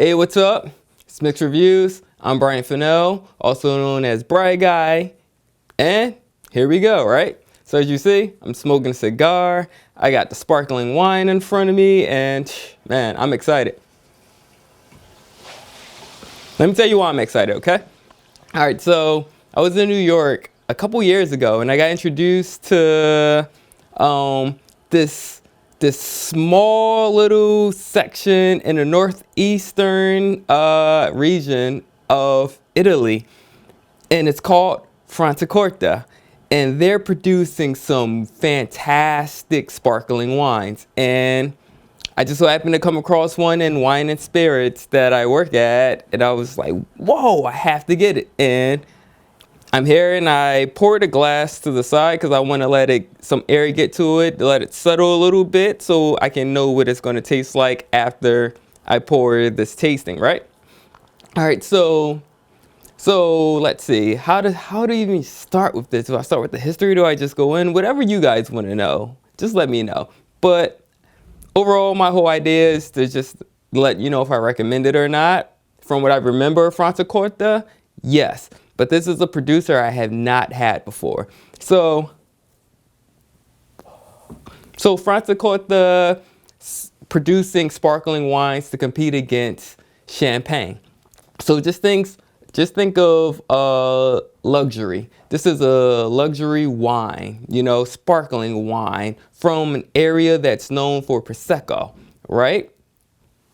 Hey, what's up? It's Mixed Reviews. I'm Bryant Fennell, also known as Bry Guy. And here we go, right? So as you see, I'm smoking a cigar. I got the sparkling wine in front of me, and man, I'm excited. Let me tell you why I'm excited, okay? All right, so I was in New York a couple years ago, and I got introduced to this small little section in the northeastern region of Italy, and it's called Franciacorta, and they're producing some fantastic sparkling wines. And I just so happened to come across one in Wine and Spirits that I work at, and I was like, whoa, I have to get it. And I'm here, and I poured a glass to the side because I want to let some air get to it, to let it settle a little bit so I can know what it's going to taste like after I pour this tasting, right? All right, so let's see. How do you even start with this? Do I start with the history? Do I just go in? Whatever you guys want to know, just let me know. But overall, my whole idea is to just let you know if I recommend it or not. From what I remember of Franciacorta, yes. But this is a producer I have not had before. So Franciacorta producing sparkling wines to compete against champagne. So just think of luxury. This is a luxury wine, sparkling wine from an area that's known for Prosecco, right?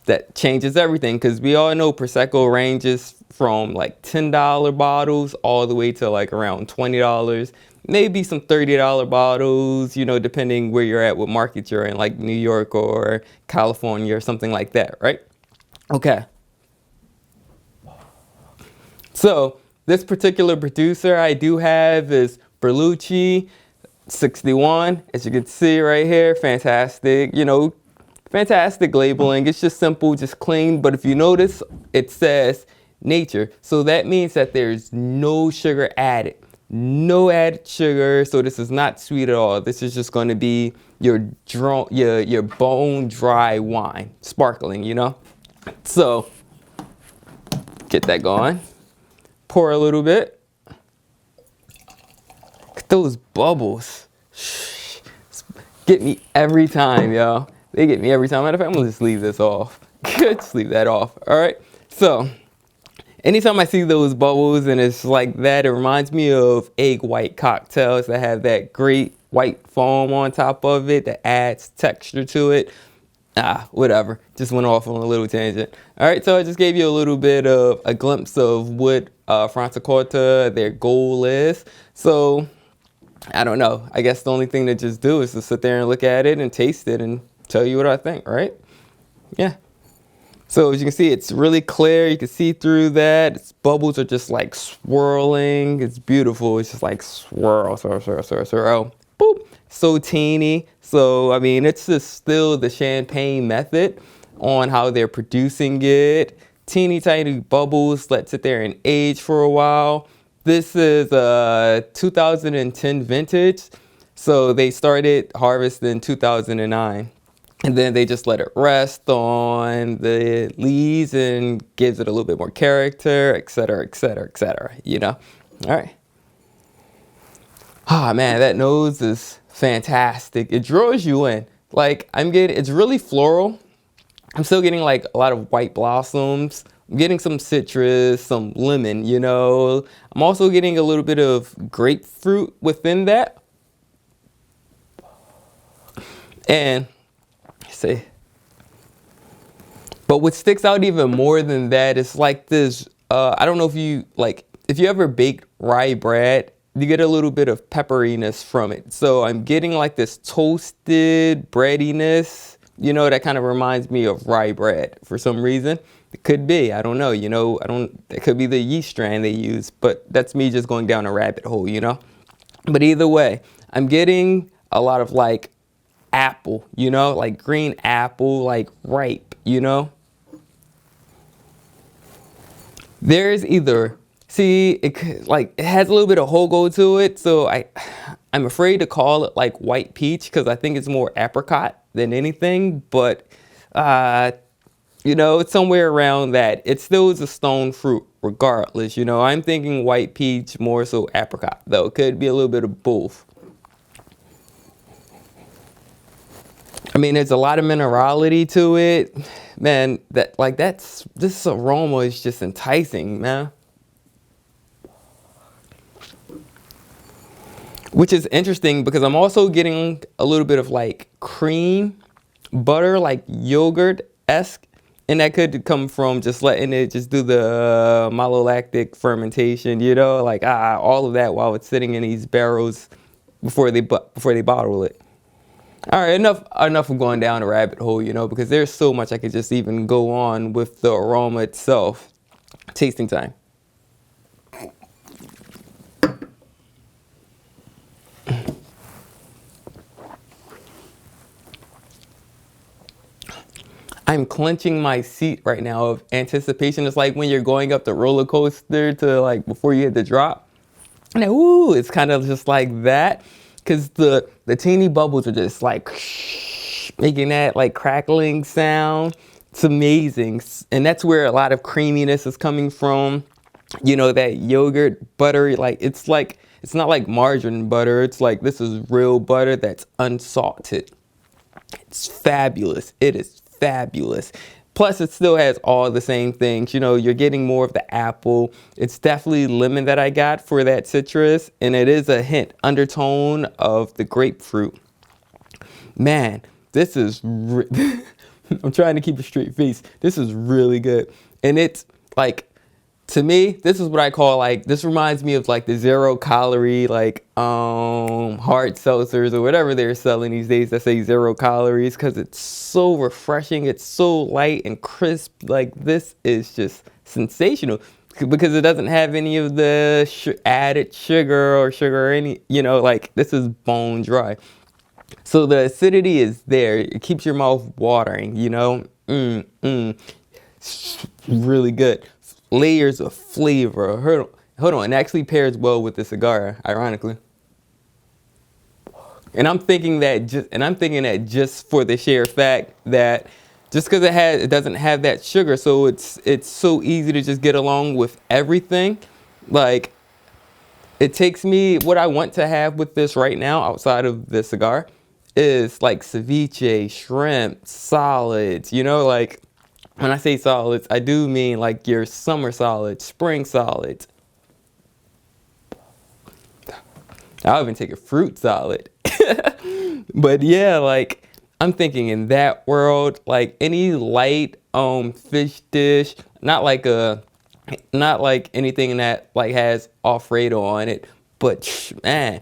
That changes everything because we all know Prosecco ranges from like $10 bottles all the way to like around $20, maybe some $30 bottles, depending where you're at, what market you're in, like New York or California or something like that, right? Okay. So this particular producer I do have is Berlucchi 61, as you can see right here. Fantastic, fantastic labeling. It's just simple, just clean. But if you notice, it says nature. So that means that there's no sugar added. No added sugar. So this is not sweet at all. This is just going to be your bone dry wine, sparkling, So get that going. Pour a little bit. Look at those bubbles. Get me every time, y'all. They get me every time. Matter of fact, I'm gonna just leave this off. Just leave that off. All right. So anytime I see those bubbles and it's like that, it reminds me of egg white cocktails that have that great white foam on top of it that adds texture to it. Whatever. Just went off on a little tangent. All right. So I just gave you a little bit of a glimpse of what Franciacorta, their goal is. So I don't know. I guess the only thing to just do is to sit there and look at it and taste it and tell you what I think, right? Yeah. So as you can see, it's really clear. You can see through that. Its bubbles are just like swirling. It's beautiful. It's just like swirl, swirl, swirl, swirl, swirl. Boop. So teeny. So, I mean, it's just still the champagne method on how they're producing it. Teeny tiny bubbles. Let sit there and age for a while. This is a 2010 vintage. So they started harvest in 2009. And then they just let it rest on the leaves and gives it a little bit more character, et cetera, et cetera, et cetera, All right. Ah, man, that nose is fantastic. It draws you in. Like, it's really floral. I'm still getting like a lot of white blossoms. I'm getting some citrus, some lemon, I'm also getting a little bit of grapefruit within that. And see. But what sticks out even more than that is like this, I don't know if you ever baked rye bread, you get a little bit of pepperiness from it. So I'm getting like this toasted breadiness, that kind of reminds me of rye bread for some reason. It could be, I don't know, it could be the yeast strain they use, but that's me just going down a rabbit hole, But either way, I'm getting a lot of like apple, like green apple, like ripe, There's either, it has a little bit of hogo to it, so I'm afraid to call it like white peach because I think it's more apricot than anything, but You know, it's somewhere around that. It still is a stone fruit regardless. You know, I'm thinking white peach, more so apricot, though. Could be a little bit of both. I mean, there's a lot of minerality to it. Man, this aroma is just enticing, man. Which is interesting because I'm also getting a little bit of like cream, butter, like yogurt-esque. And that could come from just letting it just do the malolactic fermentation, you know, like all of that while it's sitting in these barrels before they bottle it. All right, enough of going down a rabbit hole, you know, because there's so much I could just even go on with the aroma itself. Tasting time. I'm clenching my seat right now of anticipation. It's like when you're going up the roller coaster to like before you hit the drop. And then, ooh, it's kind of just like that. Because the teeny bubbles are just like making that like crackling sound. It's amazing. And that's where a lot of creaminess is coming from. You know, that yogurt, buttery, it's not like margarine butter. It's like this is real butter that's unsalted. It's fabulous. It is fabulous. Plus, it still has all the same things. You know, you're getting more of the apple. It's definitely lemon that I got for that citrus. And it is a hint, undertone of the grapefruit. Man, this is... I'm trying to keep a straight face. This is really good. And it's like... To me, this is what I call this reminds me of like the 0 calorie, hard seltzers or whatever they're selling these days that say 0 calories because it's so refreshing. It's so light and crisp. Like this is just sensational because it doesn't have any of the added sugar or any, you know, like this is bone dry. So the acidity is there. It keeps your mouth watering, you know. It's really good. Layers of flavor. Hold on, it actually pairs well with the cigar, ironically. And I'm thinking that just for the sheer fact that just because it doesn't have that sugar, so it's so easy to just get along with everything. Like it takes me what I want to have with this right now outside of the cigar is like ceviche, shrimp, solids, you know, like when I say solids, I do mean like your summer solids, spring solids. I'll even take a fruit salad. But yeah, like I'm thinking in that world, like any light fish dish, not like anything that like has Alfredo on it, but man,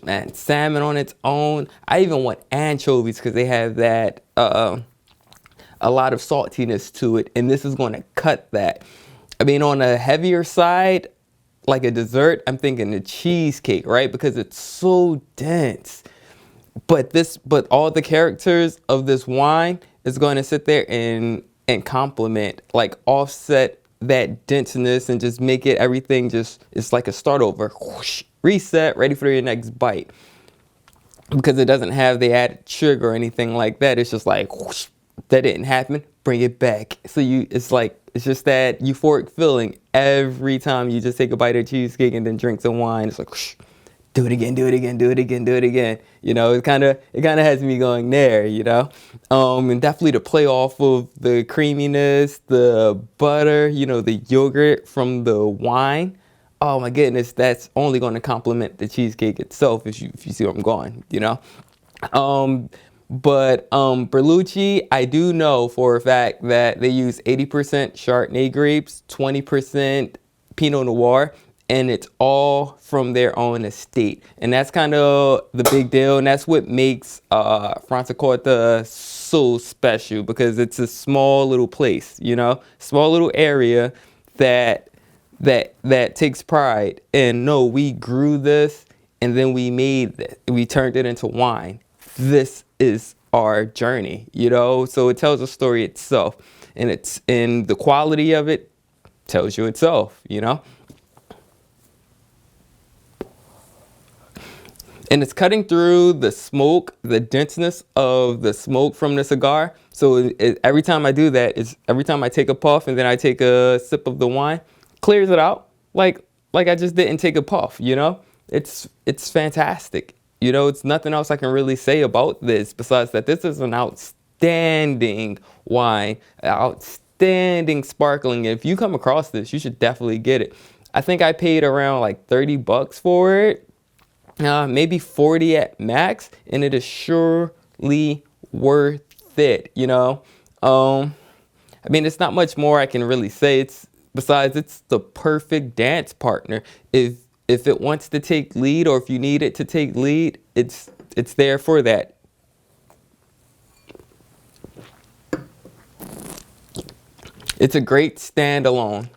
man, salmon on its own. I even want anchovies because they have that a lot of saltiness to it, and this is going to cut that. I mean, on a heavier side, like a dessert, I'm thinking the cheesecake, right? Because it's so dense. But all the characters of this wine is going to sit there and complement, like offset that denseness and just make it everything it's like a start over. Whoosh, reset, ready for your next bite. Because it doesn't have the added sugar or anything like that. It's just like whoosh, that didn't happen, bring it back. So it's just that euphoric feeling every time you just take a bite of cheesecake and then drink some wine. It's like, whoosh, do it again, do it again, do it again, do it again. You know, it kind of has me going there, you know. And definitely to play off of the creaminess, the butter, you know, the yogurt from the wine. Oh my goodness, that's only going to complement the cheesecake itself if you see where I'm going, you know. But Berlucchi, I do know for a fact that they use 80% Chardonnay grapes, 20% Pinot Noir, and it's all from their own estate. And that's kind of the big deal, and that's what makes Franciacorta so special, because it's a small little place, you know, small little area that takes pride in, no, we grew this and then we turned it into wine. This is our journey, you know, so it tells a story itself, and the quality of it tells you itself, you know. And it's cutting through the smoke, the denseness of the smoke from the cigar. So every time I do that, every time I take a puff and then I take a sip of the wine, clears it out like I just didn't take a puff, you know? It's fantastic. You know, it's nothing else I can really say about this besides that this is an outstanding wine, outstanding sparkling. If you come across this, you should definitely get it. I think I paid around like 30 bucks for it. Maybe 40 at max, and it is surely worth it, you know. I mean, it's not much more I can really say. Besides it's the perfect dance partner. If it wants to take lead, or if you need it to take lead, it's there for that. It's a great standalone,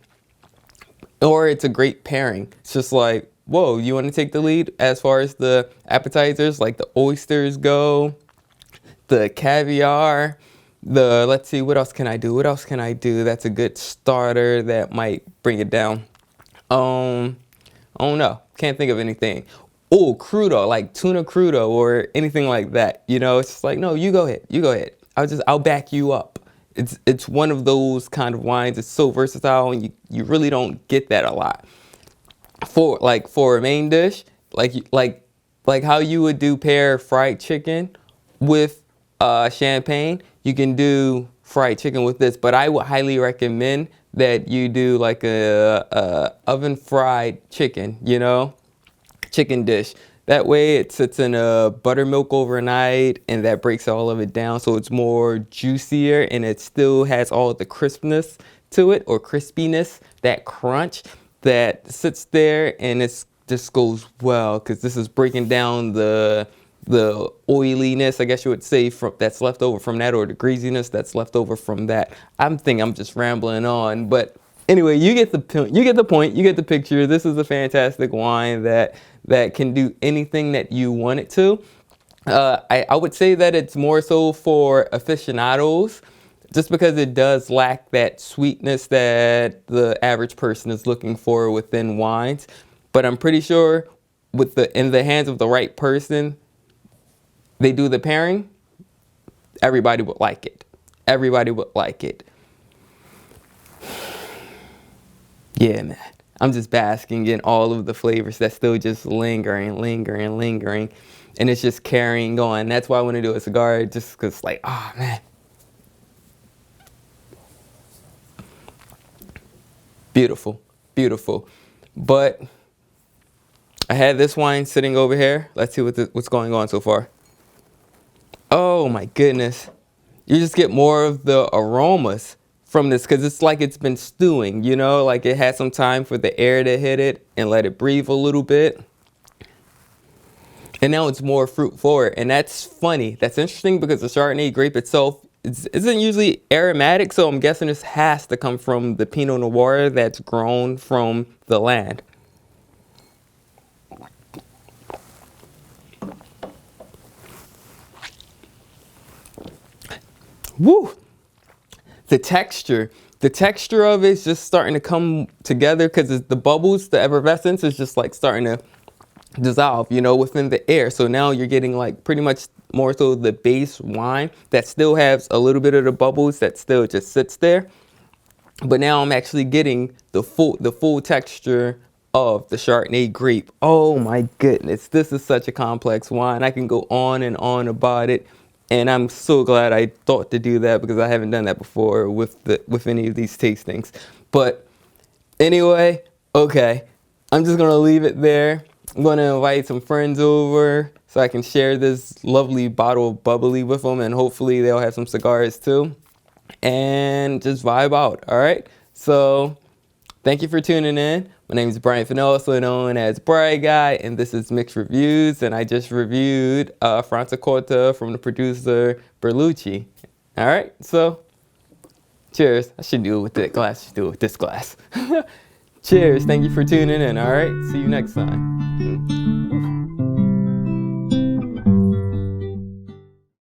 or it's a great pairing. It's just like, whoa, you want to take the lead as far as the appetizers, like the oysters go, the caviar, let's see, what else can I do? What else can I do that's a good starter that might bring it down? I don't know. Can't think of anything. Oh, crudo, like tuna crudo or anything like that. You know, it's just like, no, you go ahead. You go ahead. I'll back you up. It's one of those kind of wines. It's so versatile, and you really don't get that a lot. For a main dish, like how you would do pair fried chicken with champagne, you can do fried chicken with this. But I would highly recommend that you do like a oven fried chicken, you know, chicken dish. That way it sits in a buttermilk overnight, and that breaks all of it down, so it's more juicier, and it still has all the crispness to it, or crispiness, that crunch that sits there, and it just goes well, because this is breaking down the oiliness, I guess you would say, that's left over from that, or the greasiness that's left over from that. I'm just rambling on, but anyway, you get the point, you get the picture. This is a fantastic wine that can do anything that you want it to. I would say that it's more so for aficionados, just because it does lack that sweetness that the average person is looking for within wines. But I'm pretty sure in the hands of the right person, they do the pairing, everybody would like it. Everybody would like it. Yeah, man. I'm just basking in all of the flavors that's still just lingering. And it's just carrying on. That's why I want to do a cigar, just because, like, oh, man. Beautiful, beautiful. But I had this wine sitting over here. Let's see what's going on so far. Oh, my goodness. You just get more of the aromas from this, because it's like it's been stewing, you know, like it had some time for the air to hit it and let it breathe a little bit. And now it's more fruit forward, and that's funny. That's interesting, because the Chardonnay grape itself isn't usually aromatic, so I'm guessing this has to come from the Pinot Noir that's grown from the land. Woo! The texture of it is just starting to come together, because the bubbles, the effervescence is just like starting to dissolve, you know, within the air. So now you're getting like pretty much more so the base wine that still has a little bit of the bubbles that still just sits there. But now I'm actually getting the full texture of the Chardonnay grape. Oh my goodness, this is such a complex wine. I can go on and on about it. And I'm so glad I thought to do that, because I haven't done that before with any of these tastings. But anyway, okay, I'm just going to leave it there. I'm going to invite some friends over so I can share this lovely bottle of bubbly with them, and hopefully they'll have some cigars too, and just vibe out, all right? So thank you for tuning in. My name is Bryant Fennell, also known as Bry Guy, and this is Mixed Reviews, and I just reviewed Franciacorta from the producer Berlucci. All right, so cheers. I should do it with that glass. I should do it with this glass. Cheers. Thank you for tuning in. All right, see you next time.